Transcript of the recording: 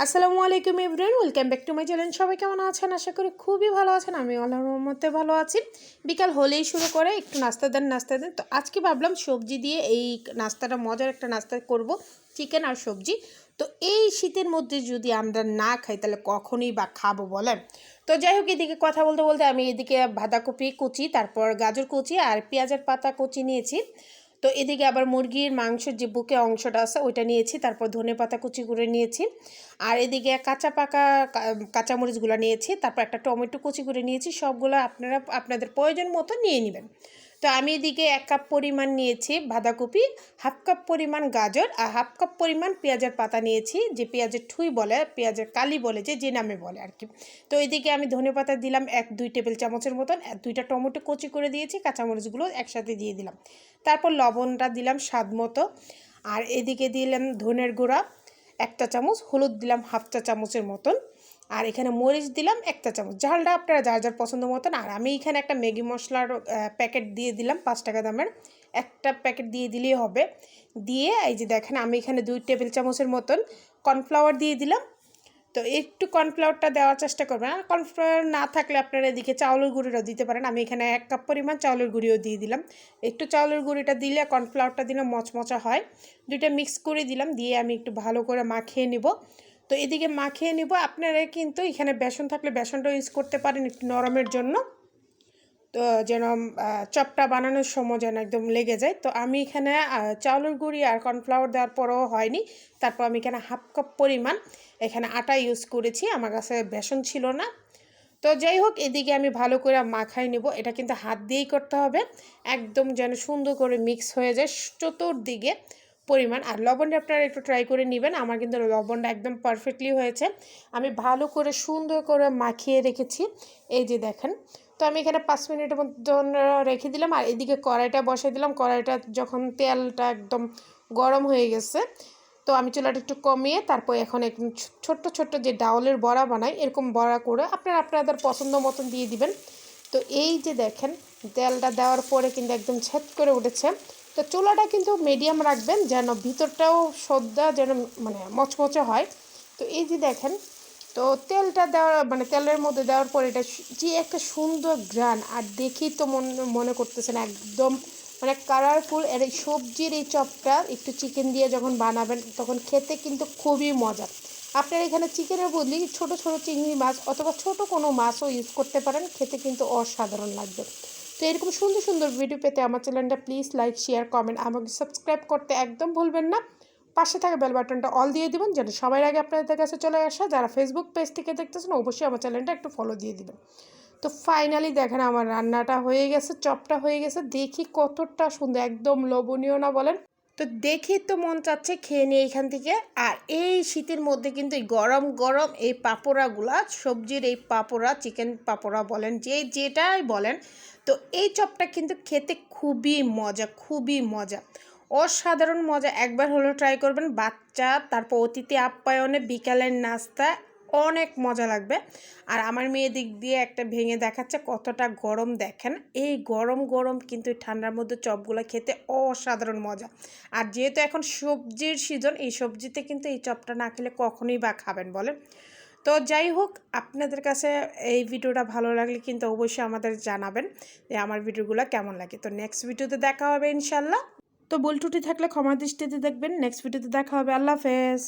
আসসালামু আলাইকুম everyone, welcome back to my channel. সবাই কেমন আছেন? আশা করি খুবই ভালো আছেন। আমি আল্লাহর রহমতে ভালো আছি। বিকাল হলেই শুরু করে একটু নাস্তা দেন। তো আজকে ভাবলাম সবজি দিয়ে এই নাস্তাটা, মজার একটা নাস্তা করব, চিকেন আর সবজি। তো এই শীতের মধ্যে যদি আমরা না খাই তাহলে কখনই বা খাবো বলেন? তো যাই হোক, এদিকে কথা বলতে বলতে আমি এদিকে বাঁধাকপি কুচি, তারপর গাজর কুচি আর পেঁয়াজের পাতা কুচি নিয়েছি। তো এদিকে আবার মুরগির মাংসের যে বুকে অংশটা আছে ওইটা নিয়েছি, তারপর ধনেপাতা কুচি করে নিয়েছি। আর এদিকে কাঁচা পাকা কাঁচামরিচগুলো নিয়েছি, তারপর একটা টমেটো কুচি করে নিয়েছি। সবগুলো আপনারা আপনাদের প্রয়োজন মতো নিয়ে নেবেন। তো আমি এদিকে 1 কাপ পরিমাণ নিয়েছি বাঁধাকপি, 1/2 কাপ পরিমাণ গাজর আর 1/2 কাপ পরিমাণ পেঁয়াজের পাতা নিয়েছি, যে পেঁয়াজের ঠুই বলে, পেঁয়াজের কালি বলে, যে নামে বলে আর কি। তো এদিকে আমি ধনেপাতা দিলাম 1-2 টেবিল চামচের মতন, 2টা টমেটো কুচি করে দিয়েছি, কাঁচামরিচগুলো একসাথে দিয়ে দিলাম। তারপর লবণটা দিলাম স্বাদ মতো। আর এদিকে দিলাম ধনের গুঁড়া 1 চা চামচ, হলুদ দিলাম 1/2 চা চামচের মতন, আর এখানে মরিচ দিলাম 1 চা চামচ। ঝালটা আপনারা যার যার পছন্দ মতন। আর আমি এখানে একটা ম্যাগি মশলার প্যাকেট দিয়ে দিলাম, 5 টাকা দামের একটা প্যাকেট দিয়ে দিলেই হবে। দিয়ে এই যে দেখেন, আমি এখানে 2 টেবিল চামচের মতন কর্নফ্লাওয়ার দিয়ে দিলাম। তো একটু কর্নফ্লাওয়ারটা দেওয়ার চেষ্টা করবেন। আর কর্নফ্লাওয়ার না থাকলে আপনারা এদিকে চাউলের গুঁড়িটাও দিতে পারেন। আমি এখানে 1 কাপ পরিমাণ চাউলের গুঁড়িও দিয়ে দিলাম। একটু চাউলের গুঁড়িটা দিলে কর্নফ্লাওয়ারটা দিলে মচমচা হয়। দুইটা মিক্স করে দিলাম, দিয়ে আমি একটু ভালো করে মাখিয়ে নিব। তো এদিকে মাখিয়ে নিব। আপনারা কিন্তু এখানে বেসন থাকলে বেসনটাও ইউজ করতে পারেন একটু নরমের জন্য, তো যেন চপটা বানানোর সময় যেন একদম লেগে যায়। তো আমি এখানে চাউলের গুঁড়ি আর কর্নফ্লাওয়ার দেওয়ার পরেও হয়নি। তারপর আমি এখানে 1/2 কাপ পরিমাণ এখানে আটা ইউজ করেছি, আমার কাছে বেসন ছিল না। তো যাই হোক, এদিকে আমি ভালো করে মাখাই নেব। এটা কিন্তু হাত দিয়েই করতে হবে, একদম যেন সুন্দর করে মিক্স হয়ে যায় চতুর্দিকে পরিমাণ। আর লবণটা আপনারা একটু ট্রাই করে নেবেন। আমার কিন্তু লবণটা একদম পারফেক্টলি হয়েছে। আমি ভালো করে সুন্দর করে মাখিয়ে রেখেছি, এই যে দেখেন। তো আমি এখানে 5 মিনিটের মতন রেখে দিলাম। আর এদিকে কড়াইটা বসিয়ে দিলাম। কড়াইটা যখন তেলটা একদম গরম হয়ে গেছে, তো আমি চুলাটা একটু কমিয়ে তারপর এখন একদম ছোট্ট ছোট্ট যে ডাউলের বড়া বানাই, এরকম বড়া করে আপনারা আপনাদের পছন্দ মতন দিয়ে দিবেন। তো এই যে দেখেন, তেলটা দেওয়ার পরে কিন্তু একদম ছেদ করে উঠেছে। তো চুলাটা কিন্তু মিডিয়াম রাখবেন, যেন ভিতরটাও সদ্যা যেন মানে মচমচে হয়। তো এই যে দেখেন, তো তেলটা দেওয়ার মানে তেলের মধ্যে দেওয়ার পর এটা যে একটা সুন্দর ঘ্রাণ, আর দেখেই তো মনে করতেছেন একদম মানে কালারফুল। এর এই সবজির এই চপটা একটু চিকেন দিয়ে যখন বানাবেন তখন খেতে কিন্তু খুবই মজা। আপনার এখানে চিকেনের বদলে ছোট ছোট চিংড়ি মাছ অথবা ছোট কোনো মাছও ইউজ করতে পারেন, খেতে কিন্তু অসাধারণ লাগবে। তো এরকম সুন্দর সুন্দর ভিডিও পেতে আমার চ্যানেলটা প্লিজ লাইক, শেয়ার, কমেন্ট, আমাকে সাবস্ক্রাইব করতে একদম ভুলবেন না। পাশে থাকা বেল বাটনটা অল দিয়ে দিবেন, যেন সবার আগে আপনাদের কাছে চলে আসা। যারা ফেসবুক পেজ থেকে দেখতেছেন অবশ্যই আমার চ্যানেলটা একটু ফলো দিয়ে দিবেন। তো ফাইনালি দেখেন, আমার রান্নাটা হয়ে গেছে, চপটা হয়ে গেছে। দেখি কতটা সুন্দর, একদম লোভনীয় না বলেন? তো দেখি তো মন চাচ্ছে খেয়ে নিই এখান থেকে। আর এই শীতের মধ্যে কিন্তু এই গরম গরম এই পাপোড়াগুলা, সবজির এই পাপোড়া, চিকেন পাপোড়া বলেন, যেটাই বলেন, তো এই চপটা কিন্তু খেতে খুবই মজা, খুবই মজা, অসাধারণ মজা। একবার হলেও ট্রাই করবেন। বাচ্চা, তারপর অতিথি আপ্যায়নে, বিকালের নাস্তা, অনেক মজা লাগবে। আর আমার মেয়ে দিক দিয়ে একটা ভেঙে দেখাচ্ছে কতটা গরম, দেখেন। এই গরম গরম কিন্তু ঠান্ডার মধ্যে চপগুলো খেতে অসাধারণ মজা। আর যেহেতু এখন সবজির সিজন, এই সবজিতে কিন্তু এই চপটা না খেলে কখনোই বা খাবেন বলেন? তো যাই হোক, আপনাদের কাছে এই ভিডিওটা ভালো লাগলে কিন্তু অবশ্যই আমাদের জানাবেন যে আমার ভিডিওগুলো কেমন লাগে। তো নেক্সট ভিডিওতে দেখা হবে ইনশাল্লাহ। তো ভুল ত্রুটি থাকলে ক্ষমা দৃষ্টিতে দেখবেন। নেক্সট ভিডিওতে দেখা হবে। আল্লাহ হাফেজ।